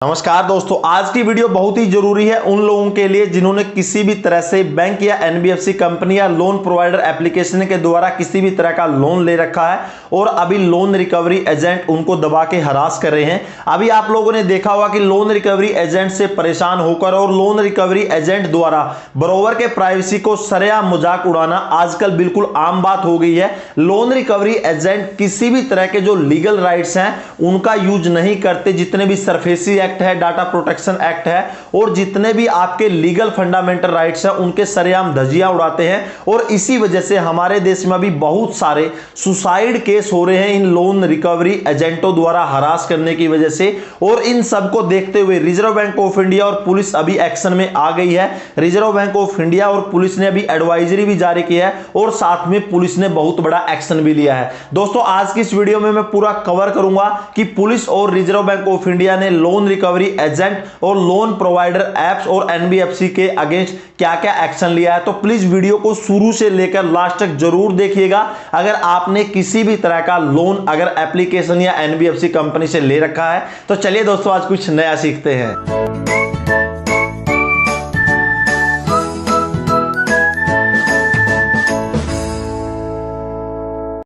नमस्कार दोस्तों, आज की वीडियो बहुत ही जरूरी है उन लोगों के लिए जिन्होंने किसी भी तरह से बैंक या एनबीएफसी कंपनी या लोन प्रोवाइडर एप्लीकेशन के द्वारा किसी भी तरह का लोन ले रखा है और अभी लोन रिकवरी एजेंट उनको दबा के हरास कर रहे हैं। अभी आप लोगों ने देखा होगा कि लोन रिकवरी एजेंट से परेशान होकर और लोन रिकवरी एजेंट द्वारा बरोवर के प्राइवेसी को सरेआम मजाक उड़ाना आजकल बिल्कुल आम बात हो गई है। लोन रिकवरी एजेंट किसी भी तरह के जो लीगल राइट्स हैं उनका यूज नहीं करते। जितने भी सरफेसी एक्ट है, डाटा प्रोटेक्शन एक्ट है और जितने भी आपके लीगल फंडामेंटल राइट्स हैं उनके सरेआम धज्जियां उड़ाते हैं और इसी वजह से हमारे देश में भी बहुत सारे सुसाइड केस हो रहे हैं इन लोन रिकवरी एजेंटों द्वारा हरास करने की वजह से। और इन सबको देखते हुए रिजर्व बैंक ऑफ इंडिया और पुलिस अभी एक्शन में आ गई है। रिजर्व बैंक ऑफ इंडिया और पुलिस ने अभी एडवाइजरी भी जारी की है और साथ में पुलिस ने बहुत बड़ा एक्शन भी लिया है। दोस्तों, आज की इस वीडियो में मैं पूरा कवर करूंगा कि पुलिस और रिजर्व बैंक ऑफ इंडिया ने लोन रिकवरी एजेंट और लोन प्रोवाइडर एप्स और एनबीएफसी के अगेंस्ट क्या क्या एक्शन लिया है। तो प्लीज वीडियो को शुरू से लेकर लास्ट तक जरूर देखिएगा। अगर आपने किसी भी तरह का लोन अगर एप्लीकेशन या एनबीएफसी कंपनी से ले रखा है तो चलिए दोस्तों, आज कुछ नया सीखते हैं।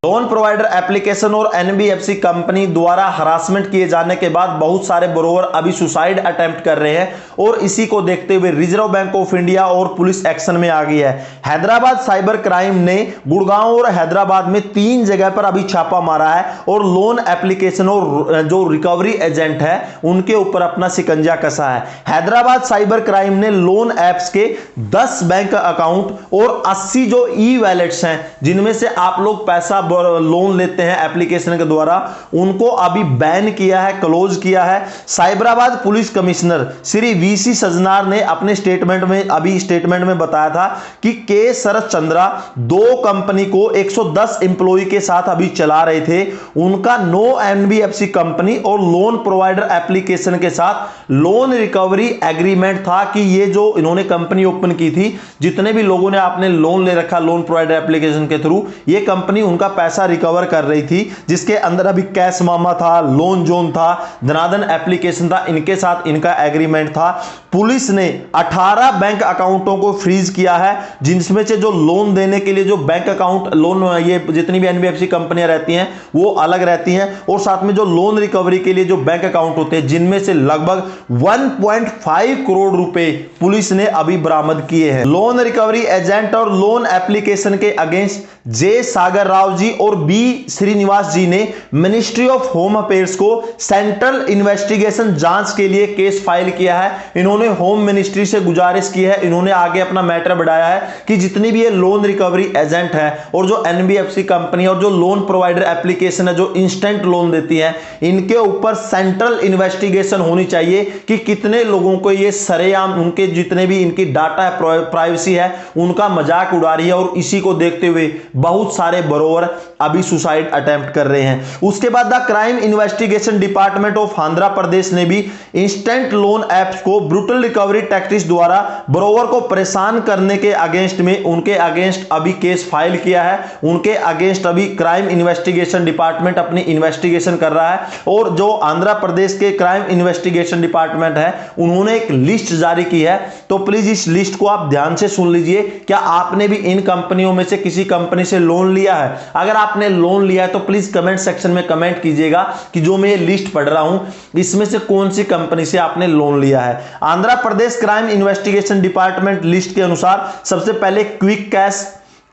लोन प्रोवाइडर एप्लीकेशन और एनबीएफसी कंपनी द्वारा हरासमेंट किए जाने के बाद बहुत सारे बोरोवर अभी सुसाइड अटेम्प्ट कर रहे हैं और इसी को देखते हुए रिजर्व बैंक ऑफ इंडिया और पुलिस एक्शन में आ गई है। हैदराबाद साइबर क्राइम ने गुड़गांव और हैदराबाद में 3 जगह पर अभी छापा मारा है और लोन एप्लीकेशन और जो रिकवरी एजेंट है उनके ऊपर अपना शिकंजा कसा है। हैदराबाद साइबर क्राइम ने लोन एप्स के 10 बैंक अकाउंट और 80 जो ई वैलेट्स हैं जिनमें से आप लोग पैसा लोन लेते हैं एप्लीकेशन के द्वारा, उनको अभी बैन किया है, क्लोज किया है। Cyberabad police commissioner Shri VC Sajjanar ने अपने स्टेटमेंट में बताया था कि के शरद चंद्रा 2 कंपनी को 110 एम्प्लॉय के साथ अभी चला रहे थे। उनका नो एनबीएफसी कंपनी और लोन प्रोवाइडर एप्लीकेशन के साथ लोन रिकवरी एग्रीमेंट था कि ये जो इन्होंने कंपनी ओपन की थी, जितने भी लोगों ने आपने लोन ले रखा लोन प्रोवाइडर एप्लीकेशन के थ्रू, ये कंपनी उनका पैसा रिकवर कर रही थी, जिसके अंदर अभी कैश मामा था, लोन जोन था, धनाधन एप्लीकेशन था, इनके साथ इनका एग्रीमेंट था। पुलिस ने 18 बैंक अकाउंटों को फ्रीज किया है, जिनमें से जो लोन देने के लिए जो बैंक अकाउंट लोन ये जितनी भी एनबीएफसी कंपनियां रहती हैं वो अलग रहती हैं और साथ में जो लोन रिकवरी के लिए जो बैंक अकाउंट होते हैं जिनमें से लगभग 1.5 करोड़ रुपए पुलिस ने अभी बरामद किए हैं। लोन रिकवरी एजेंट और लोन एप्लीकेशन के अगेंस्ट जे सागर राव जी और बी श्रीनिवास जी ने मिनिस्ट्री ऑफ होम अफेयर्स को सेंट्रल इन्वेस्टिगेशन जांच के लिए केस फाइल किया है। इन्होंने होम मिनिस्ट्री से गुजारिश की है, इन्होंने आगे अपना मैटर बढ़ाया है कि जितनी भी ये लोन रिकवरी एजेंट है और जो एनबीएफसी कंपनी और जो लोन प्रोवाइडर एप्लीकेशन है जो इंस्टेंट लोन देती है, इनके ऊपर सेंट्रल इन्वेस्टिगेशन होनी चाहिए कि कितने लोगों को ये सरेआम उनके जितने भी इनकी डाटा है, प्राइवेसी है, उनका मजाक उड़ा रही है। और इसी को देखते हुए बहुत सारे बरोवर अभी सुसाइड अटेम्प्ट कर रहे हैं। उसके बाद the crime investigation department of Andhra Pradesh ने भी इंस्टेंट लोन एप्स को ब्रूटल रिकवरी टैक्टिक्स द्वारा बरोवर को परेशान करने के अगेंस्ट में उनके अगेंस्ट अभी केस फाइल किया है। उनके अगेंस्ट अभी क्राइम इन्वेस्टिगेशन डिपार्टमेंट अपनी इन्वेस्टिगेशन कर रहा है और जो आंध्र प्रदेश के क्राइम इन्वेस्टिगेशन डिपार्टमेंट है उन्होंने एक लिस्ट जारी की है। तो प्लीज इस लिस्ट को आप ध्यान से सुन लीजिए। क्या आपने भी इन कंपनियों में से किसी कंपनी से लोन लिया है? अगर आपने लोन लिया है तो प्लीज कमेंट सेक्शन में कमेंट कीजिएगा कि जो मैं ये लिस्ट पढ़ रहा हूं इसमें से कौन सी कंपनी से आपने लोन लिया है। Andhra Pradesh crime investigation department list के अनुसार सबसे पहले क्विक कैश,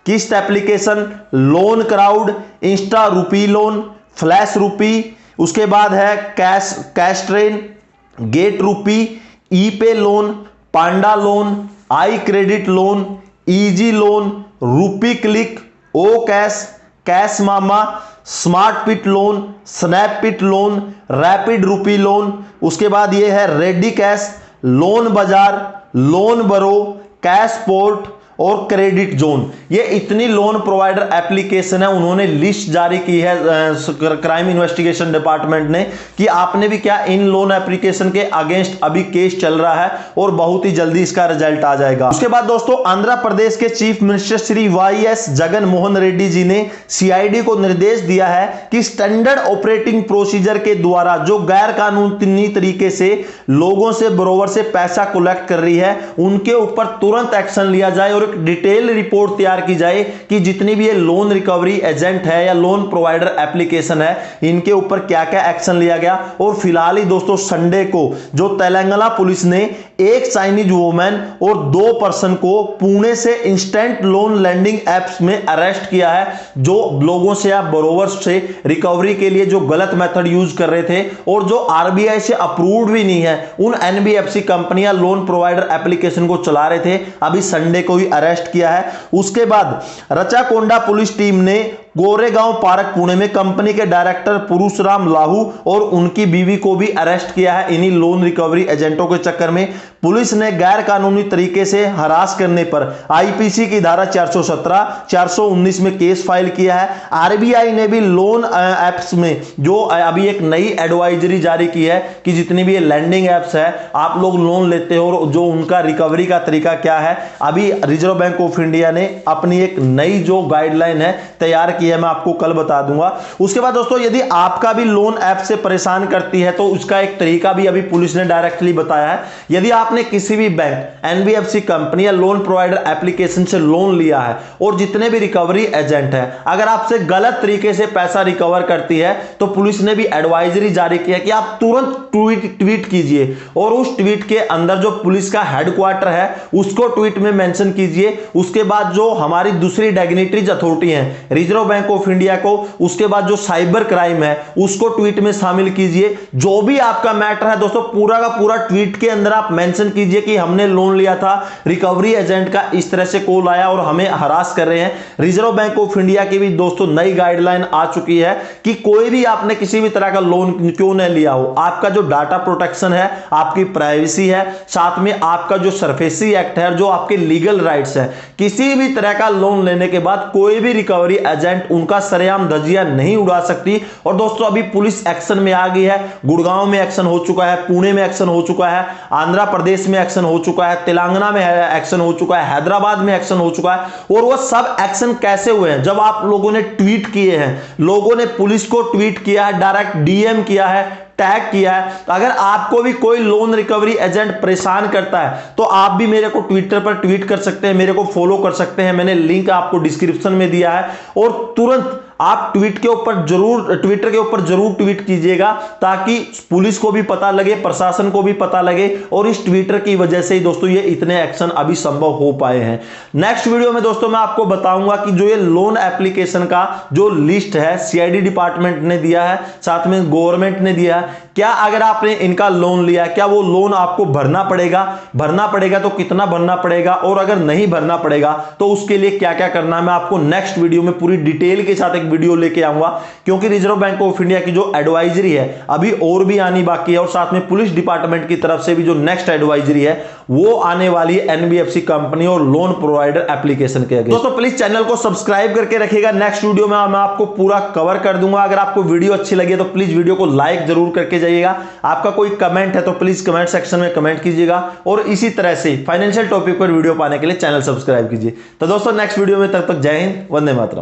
किस्त एप्लीकेशन, लोन क्राउड, इंस्टा रूपी लोन, फ्लैश रूपी, उसके बाद है कैश ट्रेन, गेट रूपी, ई पे लोन, पांडा लोन, आई क्रेडिट लोन, इजी लोन, रूपी क्लिक, ओ कैश, कैश मामा, स्मार्ट पिट लोन, स्नैप पिट लोन, रैपिड रूपी लोन। उसके बाद ये है रेडी कैश, लोन बाजार, लोन बरो, कैश पोर्ट और क्रेडिट जोन, ये इतनी लोन प्रोवाइडर एप्लीकेशन है, उन्होंने लिस्ट जारी की है क्राइम इन्वेस्टिगेशन डिपार्टमेंट ने कि आपने भी क्या इन लोन एप्लीकेशन के अगेंस्ट अभी केस चल रहा है और बहुत ही जल्दी इसका रिजल्ट आ जाएगा। उसके बाद दोस्तों आंध्र प्रदेश के चीफ मिनिस्टर श्री वाईएस जगन मोहन रेड्डी जी ने सीआईडी को निर्देश दिया है कि स्टैंडर्ड ऑपरेटिंग प्रोसीजर के द्वारा जो गैर कानूनी तरीके से लोगों से बोरोवर से पैसा कलेक्ट कर रही है उनके ऊपर तुरंत एक्शन लिया जाए और एक डिटेल रिपोर्ट तैयार की जाए कि जितनी भी ये लोन रिकवरी एजेंट है या लोन प्रोवाइडर एप्लीकेशन है इनके ऊपर क्या क्या एक्शन लिया गया। और फिलहाल ही दोस्तों संडे को जो तेलंगाना पुलिस ने एक चाइनीज वुमेन और 2 पर्सन को पुणे से इंस्टेंट लोन लेंडिंग एप्स में अरेस्ट किया है, जो लोगों से या बोरोवर्स से रिकवरी के लिए जो गलत मेथड यूज कर रहे थे और जो आरबीआई से अप्रूव्ड भी नहीं है उन एनबीएफसी कंपनियां लोन प्रोवाइडर एप्लीकेशन को चला रहे थे, अभी संडे को ही अरेस्ट किया है। उसके बाद रचाकोंडा पुलिस टीम ने गोरेगांव पार्क पुणे में कंपनी के डायरेक्टर पुरुषराम लाहू और उनकी बीवी को भी अरेस्ट किया है। इन्हीं लोन रिकवरी एजेंटों के चक्कर में पुलिस ने गैर कानूनी तरीके से हरास करने पर आईपीसी की धारा 417, 419 में केस फाइल किया है। आरबीआई ने भी लोन एप्स में जो अभी एक नई एडवाइजरी जारी की है कि जितनी भी ये लैंडिंग एप्स है आप लोग लोन लेते हो और जो उनका रिकवरी का तरीका क्या है, अभी रिजर्व बैंक ऑफ इंडिया ने अपनी एक नई जो गाइडलाइन है तैयार की है, मैं आपको कल बता दूंगा। उसके बाद दोस्तों यदि आपका भी लोन ऐप से परेशान करती है तो उसका एक तरीका भी अभी पुलिस ने डायरेक्टली बताया है। यदि आपने किसी भी बैंक, एनबीएफसी कंपनी या लोन प्रोवाइडर एप्लीकेशन से लोन लिया है और जितने भी रिकवरी एजेंट है अगर आपसे गलत तरीके से पैसा रिकवर करती है तो पुलिस ने भी एडवाइजरी जारी की है कि आप तुरंत ट्वीट कीजिए और उस ट्वीट के अंदर जो पुलिस का हेडक्वार्टर है उसको ट्वीट में मेंशन कीजिए। उसके बाद जो हमारी दूसरी डिग्निटरीज अथॉरिटी है रिजर्व बैंक ऑफ इंडिया को, उसके बाद जो साइबर क्राइम है उसको ट्वीट में शामिल कीजिए। जो भी आपका मैटर है दोस्तों पूरा का पूरा ट्वीट के अंदर आप मेंशन कीजिए कि हमने लोन लिया था, रिकवरी एजेंट का इस तरह से कॉल आया और हमें हरास कर रहे हैं। रिजर्व बैंक ऑफ इंडिया की भी दोस्तों नई गाइडलाइन आ चुकी है कि कोई भी आपने किसी भी तरह का लोन क्यों नहीं लिया हो, आपका जो डाटा प्रोटेक्शन है, आपकी प्राइवेसी है, साथ में आपका जो सरफेसी एक्ट है, जो आपके लीगल राइट्स है, किसी भी तरह का लोन लेने के बाद कोई भी रिकवरी एजेंट उनका सरेआम धज्जियां नहीं उड़ा सकती। और दोस्तों अभी पुलिस एक्शन में आ गई है, गुड़गांव में एक्शन हो चुका है, पुणे में एक्शन हो चुका है, आंध्र प्रदेश में एक्शन हो चुका है, तेलंगाना में एक्शन हो चुका है, हैदराबाद में एक्शन हो चुका है। और वो सब एक्शन कैसे हुए हैं, जब आप लोगों ने ट्वीट किए हैं, लोगों ने पुलिस को ट्वीट किया है, डायरेक्ट डीएम किया है, टैग किया है। अगर आपको भी कोई लोन रिकवरी एजेंट परेशान करता है तो आप भी मेरे को ट्विटर पर ट्वीट कर सकते हैं, मेरे को फॉलो कर सकते हैं, मैंने लिंक आपको डिस्क्रिप्शन में दिया है। और तुरंत आप ट्वीटर के ऊपर जरूर ट्वीट कीजिएगा ताकि पुलिस को भी पता लगे, प्रशासन को भी पता लगे और इस ट्विटर की वजह से ही दोस्तों ये इतने एक्शन अभी संभव हो पाए हैं। नेक्स्ट वीडियो में दोस्तों मैं आपको बताऊंगा कि जो ये लोन एप्लीकेशन का जो लिस्ट है सीआईडी डिपार्टमेंट ने दिया है, साथ में गवर्नमेंट ने दिया है, क्या अगर आपने इनका लोन लिया क्या वो लोन आपको भरना पड़ेगा तो कितना भरना पड़ेगा, और अगर नहीं भरना पड़ेगा तो उसके लिए क्या क्या करना है, मैं आपको नेक्स्ट वीडियो में पूरी डिटेल के साथ एक वीडियो लेके आऊंगा। क्योंकि रिजर्व बैंक ऑफ इंडिया की जो एडवाइजरी है अभी और भी आनी बाकी है और साथ में पुलिस डिपार्टमेंट की तरफ से भी जो नेक्स्ट एडवाइजरी है वो आने वाली है एनबीएफसी कंपनी और लोन प्रोवाइडर एप्लीकेशन के अगेंस्ट। दोस्तों प्लीज चैनल को सब्सक्राइब करके रखिएगा, नेक्स्ट वीडियो में मैं आपको पूरा कवर कर दूंगा। अगर आपको वीडियो अच्छी लगी तो प्लीज वीडियो को लाइक जरूर करके जाइएगा। आपका कोई कमेंट है तो प्लीज कमेंट सेक्शन में कमेंट कीजिएगा और इसी तरह से फाइनेंशियल टॉपिक पर वीडियो पाने के लिए चैनल सब्सक्राइब कीजिए। तो दोस्तों नेक्स्ट वीडियो में तब तक जय हिंद, वंदे मातरम।